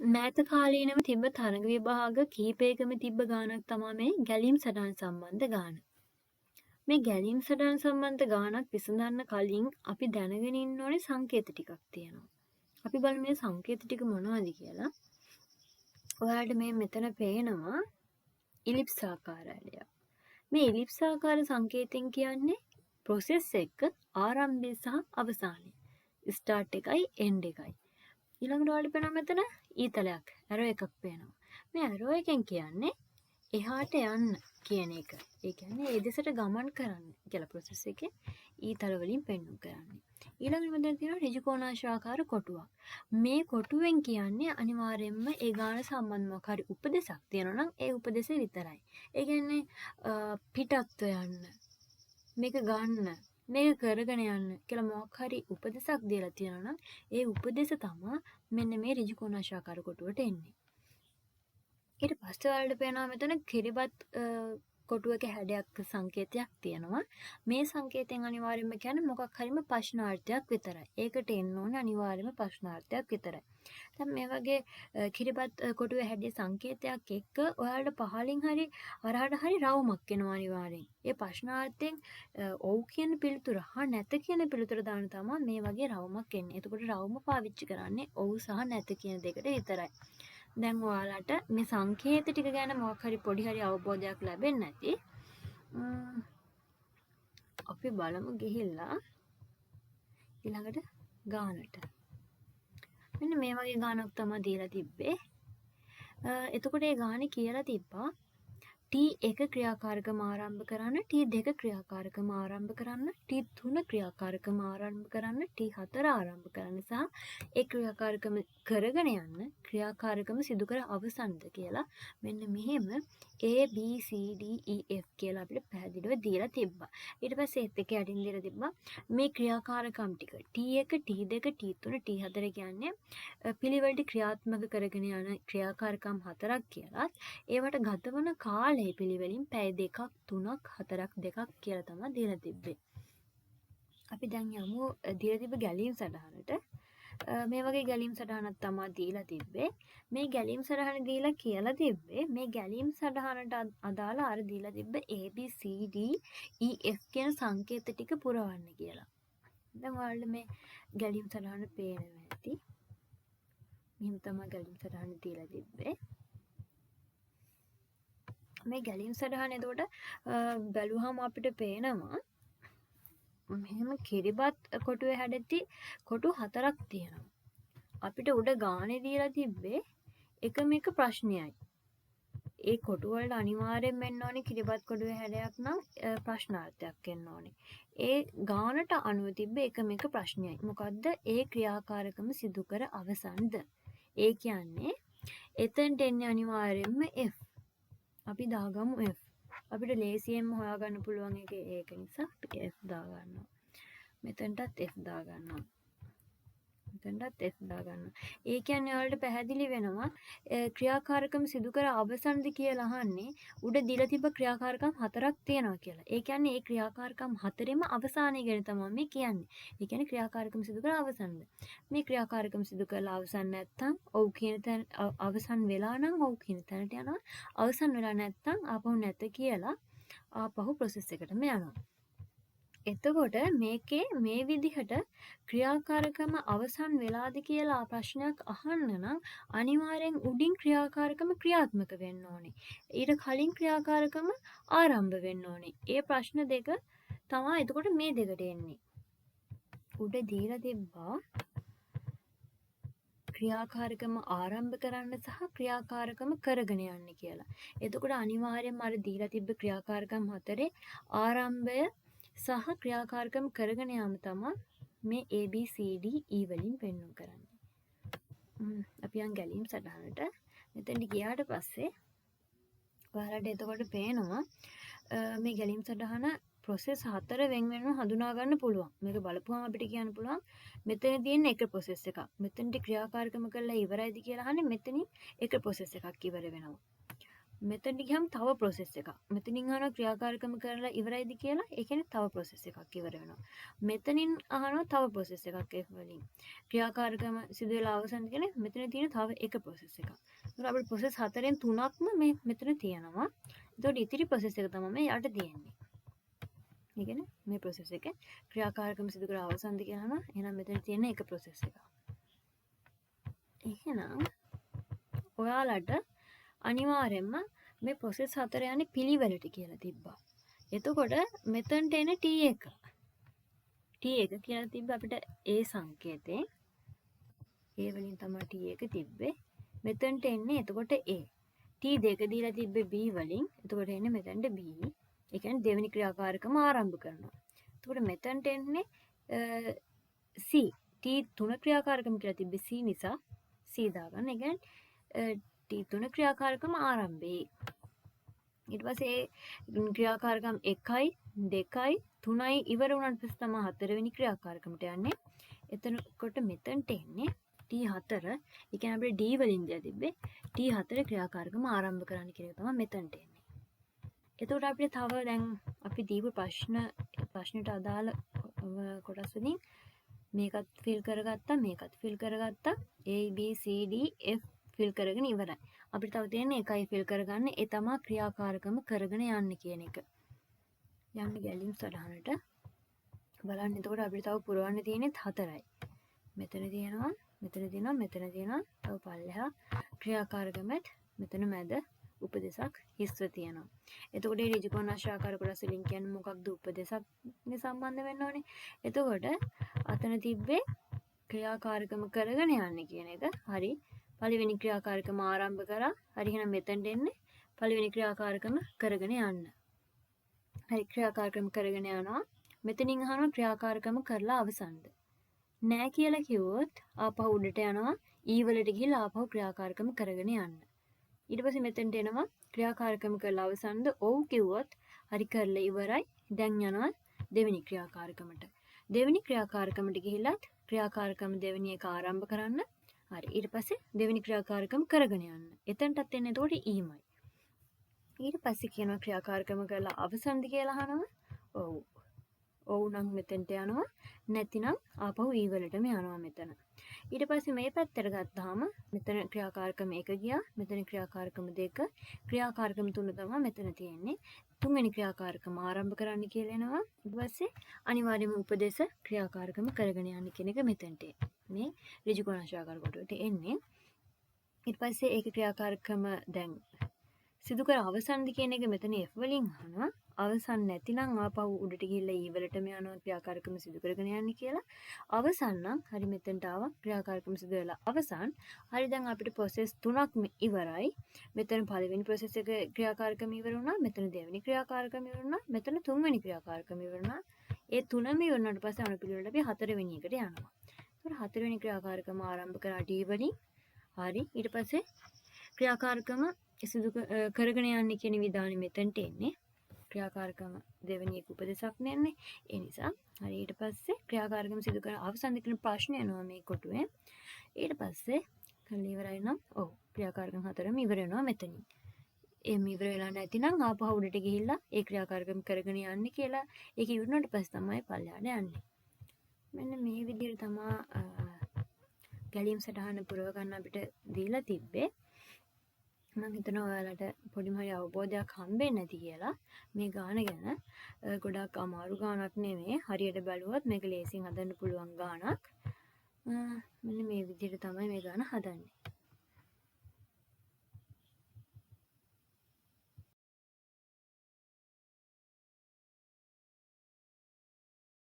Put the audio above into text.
මෑත කාලීනව තිබ්බ තරඟ විභාග කිහිපයකම තිබ්බ ගානක් තමා මේ ගැලීම් සටහන් සම්බන්ධ ගාන. මේ ගැලීම් සටහන් සම්බන්ධ ගානක් විසඳන්න කලින් අපි දැනගෙන ඉන්න ඕනේ සංකේත ටිකක් තියෙනවා. අපි බලමු මේ සංකේත ටික මොනවද කියලා. ඔයාලට මේ මෙතන පේනවා ඉලිප්ස් ආකාරය. මේ ඉලිප්ස් ආකාර සංකේතෙන් කියන්නේ ප්‍රොසෙස් එක ආරම්භය සහ අවසානය. ස්ටාර්ට් එකයි එන්ඩ් එකයි. ඊළඟට ඔයාලට පේනවා මෙතන ඊතලයක් ඇරෝ එකක් පේනවා. මේ ඇරෝ එකෙන් කියන්නේ එහාට යන්න කියන එක. ඒ කියන්නේ ඒ දෙසට ගමන් කරන්න කියලා ප්‍රොසෙස් එකේ ඊතල වලින් පෙන්වු කරන්නේ. ඊළඟට මෙතන තියෙනවා ඍජුකෝණාශ්‍රාකාර කොටුවක්. මේ කොටුවෙන් කියන්නේ අනිවාර්යයෙන්ම ඒ ගාන සම්බන්ධව හරි උපදේශක් තියෙනවා නම් ඒ උපදේශය විතරයි. ඒ කියන්නේ පිටත්ව යන්න මේක ගන්න මේක කරගෙන යන්න කියලා මොකක් හරි උපදේශක් දීලා තියෙනවා නම් ඒ උපදේශ තමයි මෙන්න මේ ඍජුකෝණාශ්‍රාකාර කොටුවට එන්නේ. ඊට පස්සේ ඔයාලට පේනවා මෙතන කිරිබත් කොටුවක හැඩයක් සංකේතයක් තියෙනවා. මේ සංකේතයෙන් අනිවාර්යයෙන්ම කියන්නේ මොකක් හරිම ප්‍රශ්නාර්ථයක් විතරයි. ඒකට එන්න ඕනේ අනිවාර්යයෙන්ම ප්‍රශ්නාර්ථයක් විතරයි. දැන් මේ වගේ කිරිබත් කොටුවේ හැඩයේ සංකේතයක් එක්ක ඔයාලට පහලින් හරි හරහට හරි රවුමක් එනවා අනිවාර්යෙන්. ඒ ප්‍රශ්නාර්ථයෙන් ඔව් කියන පිළිතුර හා නැත කියන පිළිතුර දාන තමයි මේ වගේ රවුමක් එන්නේ. එතකොට රවුම පාවිච්චි කරන්නේ ඔව් සහ නැත කියන දෙකට විතරයි. දැන් ඔයාලට මේ සංකේත ටික ගැන මොකක් හරි පොඩි හරි අවබෝධයක් ලැබෙන්නේ නැති. අපි බලමු ගිහිල්ලා ඊළඟට ගානට. මෙන්න මේ වගේ ගානක් තමයි දීලා තිබ්බේ. එතකොට මේ ගානේ කියලා තිබ්බා T1 ක්‍රියාකාරකම ආරම්භ කරන්න, T2 ක්‍රියාකාරකම ආරම්භ කරන්න, T3 ක්‍රියාකාරකම ආරම්භ කරන්න, T4 ආරම්භ කරන්න සහ ඒ ක්‍රියාකාරකම කරගෙන යන්න ක්‍රියාකාරකම සිදු කර අවසන්ද කියලා මෙන්න මෙහෙම A B C D E F කියලා අපිට පැහැදිලිව දීලා තිබ්බා. ඊට පස්සේ ඒත් එක යටින් දීලා තිබ්බා මේ ක්‍රියාකාරකම් ටික T1 T2 T3 T4 කියන්නේ පිළිවෙලට ක්‍රියාත්මක කරගෙන යන ක්‍රියාකාරකම් හතරක් කියලාත් ඒවට ගතවන කාලය පිළිවෙලින් පැය 2ක් 3ක් 4ක් 2ක් කියලා තමයි දීලා තිබ්බේ. අපි දැන් යමු දීලා තිබ්බ ගැලීම් සටහනට. මේ වගේ ගැලීම් සටහනක් තමයි දීලා තිබ්බේ. මේ ගැලීම් සටහන දීලා කියලා තිබ්බේ මේ ගැලීම් සටහනට අදාළ අර දීලා තිබ්බ A B C D E F කියන සංකේත ටික පුරවන්න කියලා. දැන් ඔයාලට මේ ගැලීම් සටහන පේනවා ඇති. මෙහෙම තමයි ගැලීම් සටහන දීලා තිබ්බේ. මේ ගැලීම් සටහන එතකොට බැලුවහම අපිට පේනවා මෙහෙම කිරිබත් කොටුවේ හැඩති කොටු 4ක් තියෙනවා. අපිට උඩ ගානේ දීලා තිබ්බේ එකම එක ප්‍රශ්නයයි. ඒ කොටු වලට අනිවාර්යෙන් එන්න ඕනේ කිරිබත් කොටුවේ හැඩයක් නම් ප්‍රශ්නාර්ථයක් එන්න ඕනේ. ඒ ගානට අනුව තිබ්බේ එකම එක ප්‍රශ්නයයි. මොකද්ද? ඒ ක්‍රියාකාරකම සිදු කර අවසන්ද? ඒ කියන්නේ එතනට එන්නේ අනිවාර්යෙන්ම F. අපි දාගමු F. අපිට ලේසියෙන්ම හොයාගන්න පුළුවන් එක ඒක නිසා අපි F දාගන්නවා. මෙතනටත් F දාගන්නවා. මෙතනටත් F දාගන්නවා. ඒ කියන්නේ ඔයාලට පැහැදිලි වෙනවා ක්‍රියාකාරකම් සිදු කර අවසන්ද කියලා අහන්නේ උඩ දීලා තිබ්බ ක්‍රියාකාරකම් 4ක් තියෙනවා කියලා. ඒ කියන්නේ මේ ක්‍රියාකාරකම් 4ෙම අවසානය ගැන තමයි මේ කියන්නේ. ඒ කියන්නේ ක්‍රියාකාරකම් සිදු කර අවසන්ද. මේ ක්‍රියාකාරකම් සිදු කරලා අවසන් නැත්නම් ඔව් කියන තැන අවසන් වෙලා නම් ඔව් කියන තැනට යනවා. අවසන් වෙලා නැත්නම් ආපහු නැත කියලා ආපහු ප්‍රොසෙස් එකටම යනවා. එතකොට මේකේ මේ විදිහට ක්‍රියාකාරකම අවසන් වෙලාද කියලා ප්‍රශ්නයක් අහන්න නම් අනිවාර්යෙන් උඩින් ක්‍රියාකාරකම ක්‍රියාත්මක වෙන්න ඕනේ. ඊට කලින් ක්‍රියාකාරකම ආරම්භ වෙන්න ඕනේ. ඒ ප්‍රශ්න දෙක තමයි එතකොට මේ දෙකට එන්නේ. උඩ දීලා තිබ්බා ක්‍රියාකාරකම ආරම්භ කරන්න සහ ක්‍රියාකාරකම කරගෙන යන්න කියලා. එතකොට අනිවාර්යෙන්ම අර දීලා තිබ්බ ක්‍රියාකාරකම් 4 ආරම්භය සහ ක්‍රියාකාරකම් කරගෙන යාම තමයි මේ A B C D E වලින් පෙන්වන්න කරන්නේ. අපි යන් ගැලීම් සටහනට මෙතෙන්ට ගියාට පස්සේ ඔයාලට එතකොට පේනවා මේ ගැලීම් සටහන ප්‍රොසෙස් 4 වෙන් වෙනව හඳුනා ගන්න පුළුවන්. මේක බලපුවම අපිට කියන්න පුළුවන් මෙතන තියෙන එක ප්‍රොසෙස් එකක්. මෙතනට ක්‍රියාකාරකම කරලා ඉවරයිද කියලා අහන්නේ මෙතනින් එක ප්‍රොසෙස් එකක් ඉවර වෙනවා. මෙතනට ගියම තව process එකක්. මෙතනින් අහනවා ක්‍රියාකාරකම කරලා ඉවරයිද කියලා. ඒ කියන්නේ තව process එකක් ඉවර වෙනවා. මෙතනින් අහනවා තව process එකක් F වලින්. ක්‍රියාකාරකම සිදු වෙලා අවසන් කියන්නේ මෙතන තියෙන තව එක process එකක්. ඒකට අපිට process හතරෙන් තුනක්ම මේ මෙතන තියෙනවා. ඒතකොට ඉතිරි process එක තමයි මේ යට තියෙන්නේ. ඒ කියන්නේ මේ process එක ක්‍රියාකාරකම සිදු කරලා අවසන්ද කියලා අහනවා. එහෙනම් මෙතන තියෙන එක process එකක්. එහෙනම් ඔයාලට අනිවාර්යෙන්ම මේ process හතර යන්නේ පිළිවෙලට කියලා තිබ්බා. එතකොට මෙතනට එන T1 T1 කියලා තිබ්බ අපිට A සංකේතේ. A වලින් තමයි T1 තිබ්බේ. මෙතනට එන්නේ එතකොට A. T2 දීලා තිබ්බේ B වලින්. එතකොට එන්නේ මෙතනට B. ඒ කියන්නේ දෙවෙනි ක්‍රියාකාරකම ආරම්භ කරනවා. එතකොට මෙතනට එන්නේ C. T3 ක්‍රියාකාරකම කියලා තිබ්බේ C නිසා C දාගන්න. ඒ කියන්නේ T3 ක්‍රියාකාරකම ආරම්භේ. ඊට පස්සේ ක්‍රියාකාරකම් 1යි 2යි 3යි ඉවර වුණාට පස්සේ තමයි හතරවෙනි ක්‍රියාකාරකමට යන්නේ. එතනකොට මෙතනට එන්නේ T4. ඒ කියන්නේ අපිට D වලින් දීලා තිබ්බේ T4 ක්‍රියාකාරකම ආරම්භ කරන්න කියන එක තමයි මෙතනට එන්නේ. එතකොට අපිට තව දැන් අපි දීපු ප්‍රශ්නෙට අදාළ කොටස් වලින් මේකත් ෆිල් කරගත්තා මේකත් ෆිල් කරගත්තා A B C D F feel කරගෙන ඉවරයි. අපිට තව තියෙන්නේ එකයි ෆිල් කරගන්න. ඒ තමයි ක්‍රියාකාරකම කරගෙන යන්න කියන එක. යන්න ගැලීම් සටහනට බලන්න. එතකොට අපිට තව පුරවන්න තියෙන්නේ හතරයි. මෙතන තියෙනවා මෙතන තියෙනවා මෙතන තියෙනවා තව පල්ලෙහා ක්‍රියාකාරකමත් මෙතන මැද උපදේශක් හිස්ව තියෙනවා. එතකොට මේ ඍජුකෝණාශ්‍රාකාර කොටස් වලින් කියන්නේ මොකක්ද? උපදේශක් සම්බන්ධ වෙන්න ඕනේ. එතකොට අතන තිබ්බේ ක්‍රියාකාරකම කරගෙන යන්නේ කියන එක. හරි. පළවෙනි ක්‍රියාකාරකම ආරම්භ කරා. හරි එහෙනම් මෙතනට එන්නේ පළවෙනි ක්‍රියාකාරකම කරගෙන යන්න. හරි ක්‍රියාකාරකම කරගෙන යනවා. මෙතනින් අහනවා ක්‍රියාකාරකම කරලා අවසන්ද? නෑ කියලා කිව්වොත් ආපහු උඩට යනවා. E වලට ගිහිල්ලා ආපහු ක්‍රියාකාරකම කරගෙන යන්න. ඊට පස්සේ මෙතනට එනවා ක්‍රියාකාරකම කරලා අවසන්ද? ඔව් කිව්වොත් හරි කරලා ඉවරයි. දැන් යනවා දෙවෙනි ක්‍රියාකාරකමට. දෙවෙනි ක්‍රියාකාරකමට ගිහිල්ලත් ක්‍රියාකාරකම දෙවෙනි එක ආරම්භ කරන්න. හරි ඊට පස්සේ දෙවෙනි ක්‍රියාකාරකම කරගෙන යන්න. එතනටත් එන්නේ එතකොට ඊමයි. ඊට පස්සේ කියනවා ක්‍රියාකාරකම කරලා අවසන්ද කියලා අහනවා. ඔව්. ඔව් නම් මෙතනට යනවා. නැතිනම් ආපහු ඊ වලටම යනවා මෙතන. ඊට පස්සේ මේ පැත්තට ගත්තාම මෙතන ක්‍රියාකාරකම 1 ගියා. මෙතන ක්‍රියාකාරකම 2. ක්‍රියාකාරකම 3 තමයි මෙතන තියෙන්නේ. තුන්වෙනි ක්‍රියාකාරකම ආරම්භ කරන්න කියලා එනවා. ඊට පස්සේ අනිවාර්යයෙන්ම උපදේශ ක්‍රියාකාරකම කරගෙන යන්න කියන එක මෙතනට මේ ඍජුකෝණාශ්‍රාකාර කොටුවට එන්නේ. ඊට පස්සේ ඒක ක්‍රියාකාරකම දැන් සිදු කර අවසන්ද කියන එක මෙතන F වලින් අහනවා. අවසන් නැතිනම් ආපහු උඩට ගිහිල්ලා E වලටම යනවා ක්‍රියාකාරකම සිදු කරගෙන යන්නේ කියලා. අවසන් නම් හරි මෙතනට ආවා ක්‍රියාකාරකම සිදු වෙලා අවසන්. හරි දැන් අපිට process තුනක් ඉවරයි. මෙතන පළවෙනි process එක ක්‍රියාකාරකම ඉවර වුණා. මෙතන දෙවෙනි ක්‍රියාකාරකම ඉවර වුණා. මෙතන තුන්වෙනි ක්‍රියාකාරකම ඉවර වුණා. ඒ තුනම ඉවර වුණාට පස්සේ අනුපිළිවෙලට අපි හතරවෙනි එකට යනවා. ඒතර හතරවෙනි ක්‍රියාකාරකම ආරම්භ කරා D වලින්. හරි ඊට පස්සේ ක්‍රියාකාරකම සිදු කරගෙන යන්නේ කියන විධානය මෙතනට එන්නේ. ක්‍රියාකාරකම දෙවෙනි එක උපදේශක් නෙන්නේ. ඒ නිසා හරි ඊට පස්සේ ක්‍රියාකාරකම සිදු කරන අවසන් දෙකන ප්‍රශ්න එනවා මේ කොටුවේ. ඊට පස්සේ කල්ලි ඉවරයි නම් ඔව් ක්‍රියාකාරකම් හතරම ඉවර වෙනවා මෙතනින්. එහෙම ඉවර වෙලා නැතිනම් ආපහු උඩට ගිහිල්ලා ඒ ක්‍රියාකාරකම් කරගෙන යන්නේ කියලා ඒක ඉවරනට පස්සේ තමයි පල්ලෙහාට යන්නේ. මෙන්න මේ විදිහට තමයි ගැලීම් සටහන පුරව ගන්න අපිට දීලා තිබ්බේ. මම හිතනවා ඔයාලට පොඩිම හරි අවබෝධයක් හම්බෙන්නේ නැති කියලා. මේ ගාන ගැන ගොඩක් අමාරු ගානක් නෙමෙයි. හරියට බැලුවොත් මේක ලේසියෙන් හදන්න පුළුවන් ගානක්. මෙන්න මේ විදිහට තමයි මේ ගාන හදන්නේ.